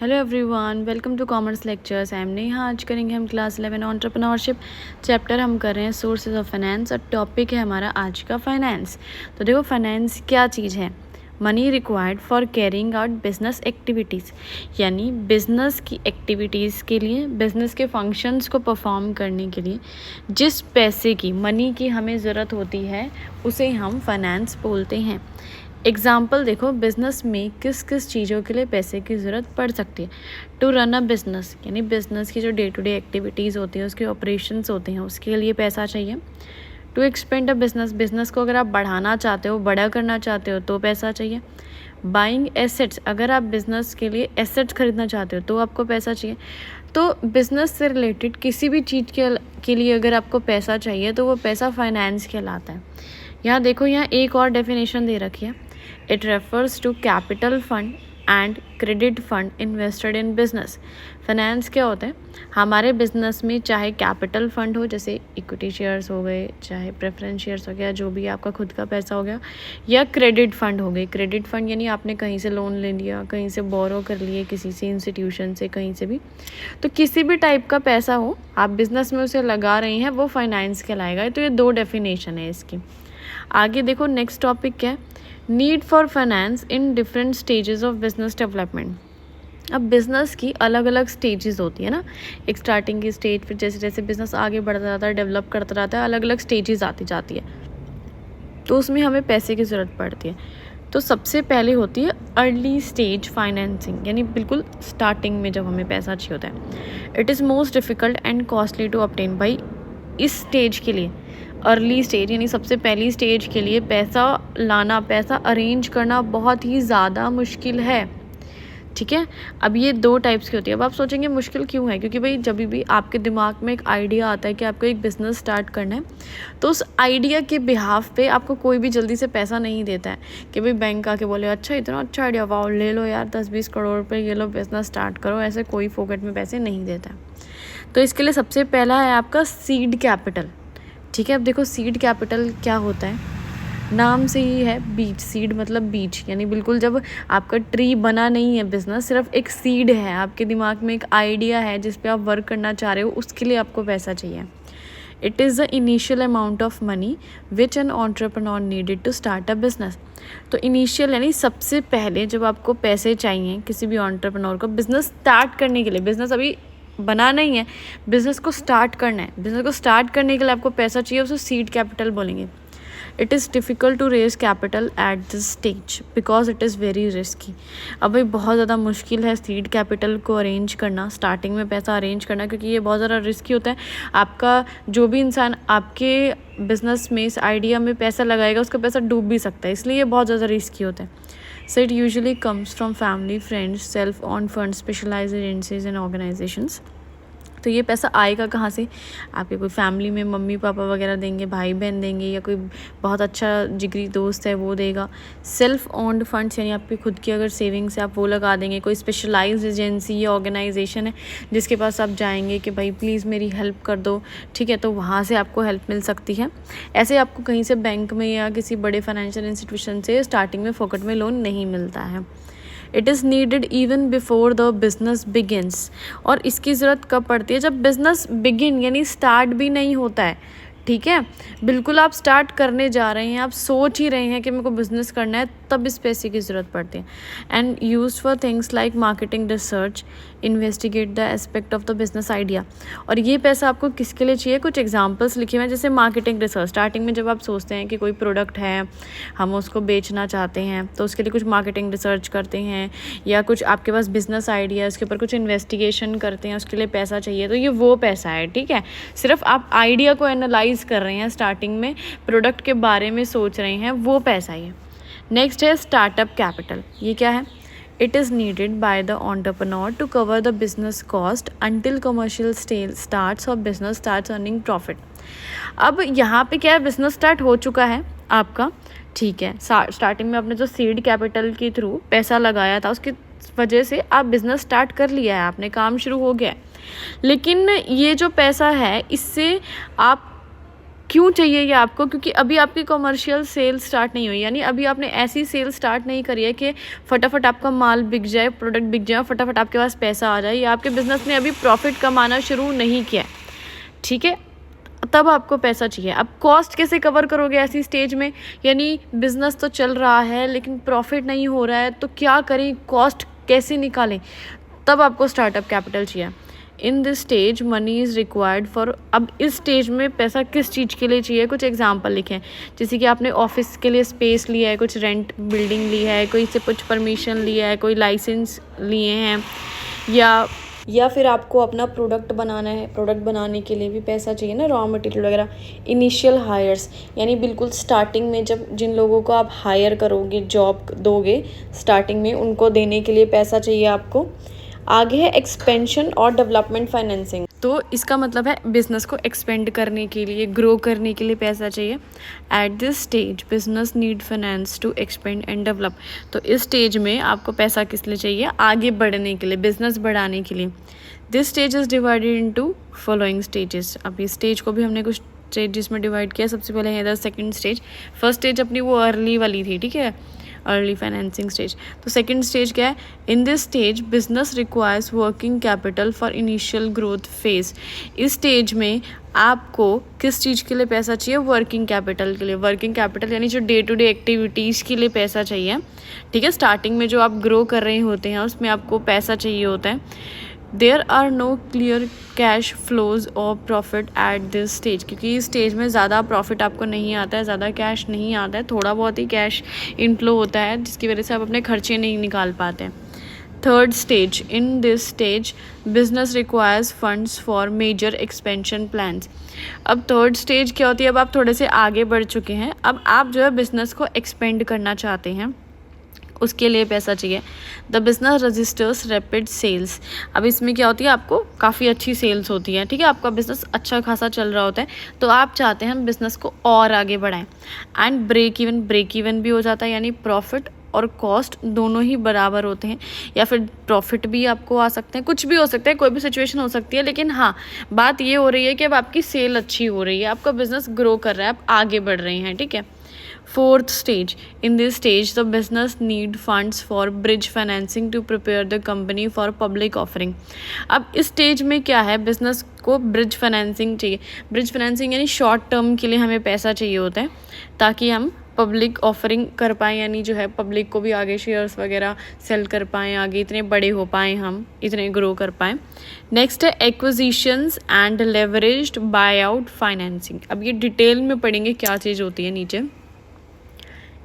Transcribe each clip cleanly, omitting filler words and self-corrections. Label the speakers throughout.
Speaker 1: Hello everyone, welcome to commerce lectures. I am Neha. आज करेंगे हम क्लास 11 एंटरप्रेन्योरशिप चैप्टर। हम कर रहे हैं सोर्सेज ऑफ फाइनेंस और टॉपिक है हमारा आज का फाइनेंस। तो देखो, फाइनेंस क्या चीज़ है? Money required for carrying out business activities, यानी बिजनेस की एक्टिविटीज़ के लिए, बिजनेस के फंक्शंस को परफॉर्म करने के लिए जिस पैसे की, मनी की हमें ज़रूरत होती है उसे हम फाइनेंस बोलते हैं। एग्ज़ाम्पल देखो, बिज़नेस में किस किस चीज़ों के लिए पैसे की ज़रूरत पड़ सकती है। टू रन अ बिज़नेस, यानी बिज़नेस की जो डे टू डे एक्टिविटीज़ होती है, उसके ऑपरेशंस होते हैं, उसके लिए पैसा चाहिए। To expand a business, business को अगर आप बढ़ाना चाहते हो, बड़ा करना चाहते हो तो पैसा चाहिए। बाइंग एसेट्स, अगर आप बिज़नेस के लिए एसेट्स खरीदना चाहते हो तो आपको पैसा चाहिए। तो बिज़नेस से रिलेटेड किसी भी चीज़ के लिए अगर आपको पैसा चाहिए तो वो पैसा फाइनेंस कहलाता है। यहाँ देखो, यहाँ एक और डेफिनेशन दे रखी है। It refers to capital fund and credit fund invested in business. Finance क्या होता है? हमारे बिजनेस में चाहे कैपिटल फंड हो, जैसे इक्विटी शेयर्स हो गए, चाहे प्रेफरेंस शेयर्स हो गया, जो भी आपका खुद का पैसा हो गया, या क्रेडिट फंड हो गए। क्रेडिट फंड यानी आपने कहीं से लोन ले लिया, कहीं से बोरो कर लिए, किसी से, इंस्टीट्यूशन से, कहीं से भी। तो किसी भी टाइप का पैसा हो, आप बिजनेस में उसे लगा रहे हैं, वो फाइनेंस कहलाएगा। तो ये दो डेफिनेशन है इसकी। आगे देखो, नेक्स्ट टॉपिक क्या है? Need for finance in different stages of business development. अब बिज़नेस की अलग अलग स्टेजेस होती है ना, एक स्टार्टिंग की स्टेज, फिर जैसे जैसे बिज़नेस आगे बढ़ता जाता है, डेवलप करता रहता है, अलग अलग स्टेजेस आती जाती है, तो उसमें हमें पैसे की ज़रूरत पड़ती है। तो सबसे पहले होती है अर्ली स्टेज फाइनेंसिंग, यानी बिल्कुल स्टार्टिंग में जब हमें पैसा चाहिए होता है। It is most difficult and costly to obtain. भाई, इस स्टेज के लिए, अर्ली स्टेज यानी सबसे पहली स्टेज के लिए पैसा लाना, पैसा अरेंज करना बहुत ही ज़्यादा मुश्किल है। ठीक है, अब ये दो टाइप्स की होती है। अब आप सोचेंगे मुश्किल क्यों है? क्योंकि भाई, जब भी आपके दिमाग में एक आइडिया आता है कि आपको एक बिज़नेस स्टार्ट करना है, तो उस आइडिया के बिहाफ पे आपको कोई भी जल्दी से पैसा नहीं देता है कि भाई बैंक आके बोले अच्छा इतना अच्छा आइडिया, वाओ ले लो यार 10-20 करोड़ रुपये, ये लो बिज़नेस स्टार्ट करो। ऐसे कोई फोकट में पैसे नहीं देता है। तो इसके लिए सबसे पहला है आपका सीड कैपिटल। ठीक है, अब देखो सीड कैपिटल क्या होता है, नाम से ही है, बीज। सीड मतलब बीज, यानी बिल्कुल जब आपका ट्री बना नहीं है बिजनेस, सिर्फ एक सीड है, आपके दिमाग में एक आइडिया है जिस पे आप वर्क करना चाह रहे हो, उसके लिए आपको पैसा चाहिए। It is the initial amount of money which an entrepreneur needed to start a business. तो इनिशियल यानी सबसे पहले जब आपको पैसे चाहिए किसी भी एंटरप्रेन्योर को बिजनेस स्टार्ट करने के लिए, बिजनेस अभी बना नहीं है, बिजनेस को स्टार्ट करना है, बिजनेस को स्टार्ट करने के लिए आपको पैसा चाहिए, उसे सीड कैपिटल बोलेंगे। It is difficult to raise capital at this stage because it is very risky. अब भाई, बहुत ज़्यादा मुश्किल है सीड कैपिटल को अरेंज करना, स्टार्टिंग में पैसा अरेंज करना, क्योंकि ये बहुत ज़्यादा रिस्की होता है। आपका जो भी इंसान आपके बिजनेस में, इस आइडिया में पैसा लगाएगा, उसका पैसा डूब भी सकता है, इसलिए ये बहुत ज़्यादा रिस्की होता है। So it usually comes from family, friends, self-owned funds, specialized agencies and organizations. तो ये पैसा आएगा कहाँ से? आपके कोई फैमिली में मम्मी पापा वगैरह देंगे, भाई बहन देंगे, या कोई बहुत अच्छा जिगरी दोस्त है वो देगा। सेल्फ ओन्ड फंड्स यानी आपकी खुद की अगर सेविंग्स है, आप वो लगा देंगे। कोई स्पेशलाइज्ड एजेंसी या ऑर्गेनाइजेशन है जिसके पास आप जाएंगे कि भाई प्लीज़ मेरी हेल्प कर दो, ठीक है, तो वहाँ से आपको हेल्प मिल सकती है। ऐसे आपको कहीं से बैंक में या किसी बड़े फाइनेंशियल इंस्टीट्यूशन से स्टार्टिंग में फोकट में लोन नहीं मिलता है। It is needed even before the business begins. और इसकी ज़रूरत कब पड़ती है? जब बिजनेस बिगिन यानी स्टार्ट भी नहीं होता है। ठीक है, बिल्कुल आप स्टार्ट करने जा रहे हैं, आप सोच ही रहे हैं कि मेरे को बिज़नेस करना है, तब इस पैसे की ज़रूरत पड़ती है। And use for things like marketing research, investigate the aspect of the business idea. और ये पैसा आपको किसके लिए चाहिए? कुछ एग्जांपल्स लिखे हुए हैं, जैसे मार्केटिंग रिसर्च। स्टार्टिंग में जब आप सोचते हैं कि कोई प्रोडक्ट है, हम उसको बेचना चाहते हैं, तो उसके लिए कुछ मार्केटिंग रिसर्च करते हैं, या कुछ आपके पास बिजनेस आइडिया है, उसके ऊपर कुछ इन्वेस्टिगेशन करते हैं, उसके लिए पैसा चाहिए। तो ये वो पैसा है, ठीक है। सिर्फ आप आइडिया को एनालाइज कर रहे हैं, स्टार्टिंग में प्रोडक्ट के बारे में सोच रहे हैं, वो पैसा ही है। नेक्स्ट है स्टार्टअप कैपिटल। ये क्या है? It is needed by the entrepreneur to cover the business cost until commercial starts और बिजनेस स्टार्ट्स अर्निंग प्रॉफिट। अब यहाँ पे क्या है, बिजनेस स्टार्ट हो चुका है आपका, ठीक है, स्टार्टिंग में आपने जो सीड कैपिटल के थ्रू पैसा लगाया था, उसकी वजह से आप बिज़नेस स्टार्ट कर लिया है, आपने काम शुरू हो गया है। लेकिन ये जो पैसा है, इससे आप क्यों चाहिए ये आपको? क्योंकि अभी आपकी कमर्शियल सेल स्टार्ट नहीं हुई, यानी अभी आपने ऐसी सेल स्टार्ट नहीं करी है कि फटाफट आपका माल बिक जाए, प्रोडक्ट बिक जाए, फटाफट आपके पास पैसा आ जाए, या आपके बिजनेस ने अभी प्रॉफिट कमाना शुरू नहीं किया है, ठीक है, तब आपको पैसा चाहिए। अब कॉस्ट कैसे कवर करोगे ऐसी स्टेज में? यानी बिजनेस तो चल रहा है लेकिन प्रॉफिट नहीं हो रहा है, तो क्या करें, कॉस्ट कैसे निकालें? तब आपको स्टार्टअप कैपिटल चाहिए। इन this stage money is required for, अब इस स्टेज में पैसा किस चीज़ के लिए चाहिए? कुछ एग्जांपल लिखें, जैसे कि आपने ऑफिस के लिए स्पेस लिया है, कुछ रेंट बिल्डिंग ली है, कोई से कुछ परमिशन लिया है, कोई लाइसेंस लिए हैं, या फिर आपको अपना प्रोडक्ट बनाना है, प्रोडक्ट बनाने के लिए भी पैसा चाहिए ना, रॉ मटेरियल वगैरह। इनिशियल हायर्स, यानी बिल्कुल स्टार्टिंग में जब जिन लोगों को आप हायर करोगे, जॉब दोगे स्टार्टिंग में, उनको देने के लिए पैसा चाहिए आपको। आगे है एक्सपेंशन और डेवलपमेंट फाइनेंसिंग, तो इसका मतलब है बिजनेस को एक्सपेंड करने के लिए, ग्रो करने के लिए पैसा चाहिए। At this stage business need finance to expand and develop, तो इस स्टेज में आपको पैसा किस लिए चाहिए? आगे बढ़ने के लिए, बिजनेस बढ़ाने के लिए। This stage is divided into following stages, अब इस स्टेज को भी हमने कुछ स्टेजेस में डिवाइड किया। सबसे पहले है the second stage, first stage अपनी वो अर्ली वाली थी, ठीक है, अर्ली फाइनेंसिंग स्टेज। तो सेकंड स्टेज क्या है? इन this stage business requires working capital for initial growth phase, इस स्टेज में आपको किस चीज़ के लिए पैसा चाहिए? वर्किंग कैपिटल के लिए। वर्किंग कैपिटल यानी जो डे टू डे एक्टिविटीज़ के लिए पैसा चाहिए, ठीक है, स्टार्टिंग में जो आप ग्रो कर रहे होते हैं उसमें आपको पैसा चाहिए होता है। There are no clear cash flows और प्रॉफिट एट दिस स्टेज, क्योंकि इस स्टेज में ज़्यादा प्रॉफिट आपको नहीं आता है, ज़्यादा कैश नहीं आता है, थोड़ा बहुत ही कैश इनफ्लो होता है, जिसकी वजह से आप अपने खर्चे नहीं निकाल पाते हैं। Third stage, in this stage business requires funds for major expansion plans. अब थर्ड स्टेज क्या होती है? अब आप थोड़े से आगे बढ़ चुके हैं, अब आप जो है बिजनेस को एक्सपेंड करना चाहते हैं, उसके लिए पैसा चाहिए। The business registers rapid sales, अब इसमें क्या होती है? आपको काफ़ी अच्छी सेल्स होती है, ठीक है, आपका बिजनेस अच्छा खासा चल रहा होता है, तो आप चाहते हैं हम बिजनेस को और आगे बढ़ाएं। एंड ब्रेक इवन भी हो जाता है, यानी प्रॉफिट और कॉस्ट दोनों ही बराबर होते हैं, या फिर प्रॉफिट भी आपको आ सकते हैं, कुछ भी हो सकता है, कोई भी सिचुएशन हो सकती है, लेकिन हाँ बात ये हो रही है कि अब आपकी सेल अच्छी हो रही है, आपका बिजनेस ग्रो कर रहा है, आप आगे बढ़ रहे हैं, ठीक है। Fourth stage, in this stage the business need funds for bridge financing to prepare the company for public offering। अब इस स्टेज में क्या है? बिजनेस को ब्रिज फाइनेंसिंग चाहिए। ब्रिज फाइनेंसिंग यानी शॉर्ट टर्म के लिए हमें पैसा चाहिए होता है, ताकि हम पब्लिक ऑफरिंग कर पाएँ, यानी जो है पब्लिक को भी आगे शेयर्स वगैरह सेल कर पाएँ, आगे इतने बड़े हो पाएँ, हम इतने ग्रो कर पाएँ। नेक्स्ट है acquisitions and leveraged bye out financing. अब ये डिटेल में पढ़ेंगे क्या चीज़ होती है नीचे।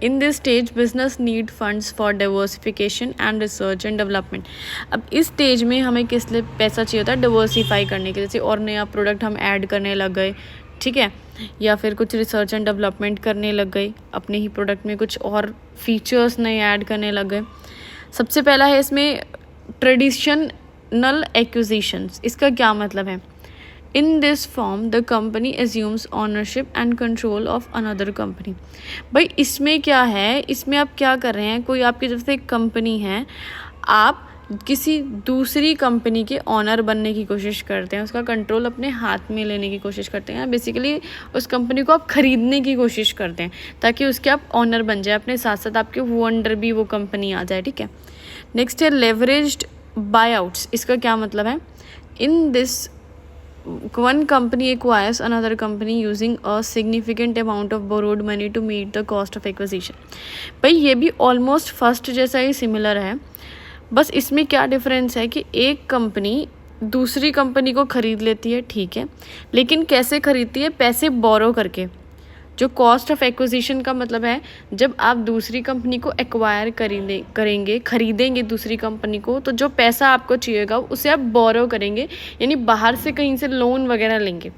Speaker 1: इन this stage business need funds for diversification and research and development. अब इस स्टेज में हमें किस लिए पैसा चाहिए होता है? डाइवर्सिफाई करने के लिए, जैसे और नया प्रोडक्ट हम ऐड करने लग गए, ठीक है, या फिर कुछ रिसर्च एंड डेवलपमेंट करने लग गए, अपने ही प्रोडक्ट में कुछ और फीचर्स नए ऐड करने लग गए। सबसे पहला है इसमें ट्रेडिशनल एक्विजिशंस। इसका क्या मतलब है? In this form, the company assumes ownership and control of another company। भाई इसमें क्या है? इसमें आप क्या कर रहे हैं? कोई आपकी जब से एक कंपनी है, आप किसी दूसरी कंपनी के ऑनर बनने की कोशिश करते हैं, उसका कंट्रोल अपने हाथ में लेने की कोशिश करते हैं, बेसिकली उस कंपनी को आप खरीदने की कोशिश करते हैं, ताकि उसके आप ऑनर बन जाए, अपने साथ साथ आपके वो अंडर भी वो कंपनी आ जाए, ठीक है। नेक्स्ट है लेवरेज्ड बायआउट्स। इसका क्या मतलब है? In this one company acquires another company using a significant amount of borrowed money to meet the cost of acquisition। भाई ये भी ऑलमोस्ट फर्स्ट जैसा ही सिमिलर है, बस इसमें क्या डिफरेंस है कि एक कंपनी दूसरी कंपनी को खरीद लेती है, ठीक है, लेकिन कैसे खरीदती है? पैसे बोरो करके। जो कॉस्ट ऑफ एक्विजिशन का मतलब है, जब आप दूसरी कंपनी को एक्वायर खरीदेंगे दूसरी कंपनी को, तो जो पैसा आपको चाहिएगा उसे आप बोरो करेंगे, यानी बाहर से कहीं से लोन वगैरह लेंगे,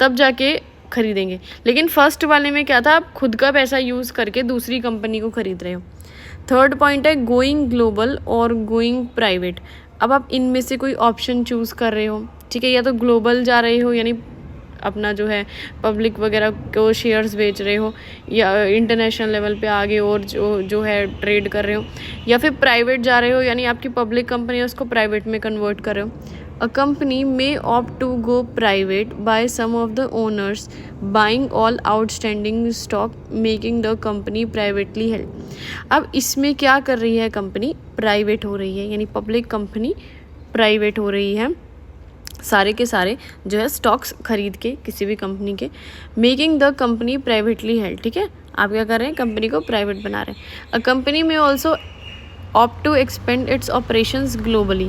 Speaker 1: तब जाके खरीदेंगे। लेकिन फर्स्ट वाले में क्या था? आप खुद का पैसा यूज़ करके दूसरी कंपनी को खरीद रहे हो। थर्ड पॉइंट है गोइंग ग्लोबल और गोइंग प्राइवेट। अब आप इनमें से कोई ऑप्शन चूज़ कर रहे हो, ठीक है, या तो ग्लोबल जा रहे हो, यानी अपना जो है पब्लिक वगैरह को शेयर्स बेच रहे हो, या इंटरनेशनल लेवल पे आगे और जो है ट्रेड कर रहे हो, या फिर प्राइवेट जा रहे हो, यानी आपकी पब्लिक कंपनी है उसको प्राइवेट में कन्वर्ट कर रहे हो। A company may opt to go private by some of the owners buying all outstanding stock, making the company privately held. अब इसमें क्या कर रही है कंपनी? प्राइवेट हो रही है, यानी पब्लिक कंपनी प्राइवेट हो रही है, सारे के सारे जो है स्टॉक्स खरीद के किसी भी कंपनी के, making the company privately held. ठीक है, आप क्या कर रहे हैं? कंपनी को प्राइवेट बना रहे हैं। A company may also opt to expand its operations globally.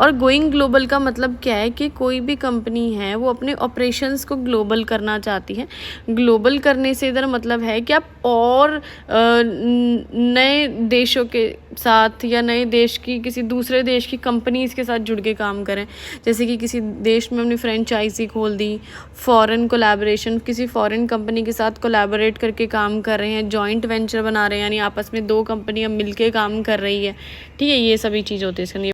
Speaker 1: और गोइंग ग्लोबल का मतलब क्या है कि कोई भी कंपनी है वो अपने ऑपरेशंस को ग्लोबल करना चाहती है। ग्लोबल करने से इधर मतलब है कि आप और नए देशों के साथ या नए देश की किसी दूसरे देश की कंपनीज़ के साथ जुड़ के काम करें। जैसे कि किसी देश में अपनी फ्रेंचाइजी खोल दी, फॉरेन कोलैबोरेशन, किसी फॉरेन कंपनी के साथ कोलैबोरेट करके काम कर रहे हैं, जॉइंट वेंचर बना रहे हैं, यानी आपस में दो कंपनियां मिलके काम कर रही है। ठीक है, ये सभी चीज़ होती है इसके अंदर।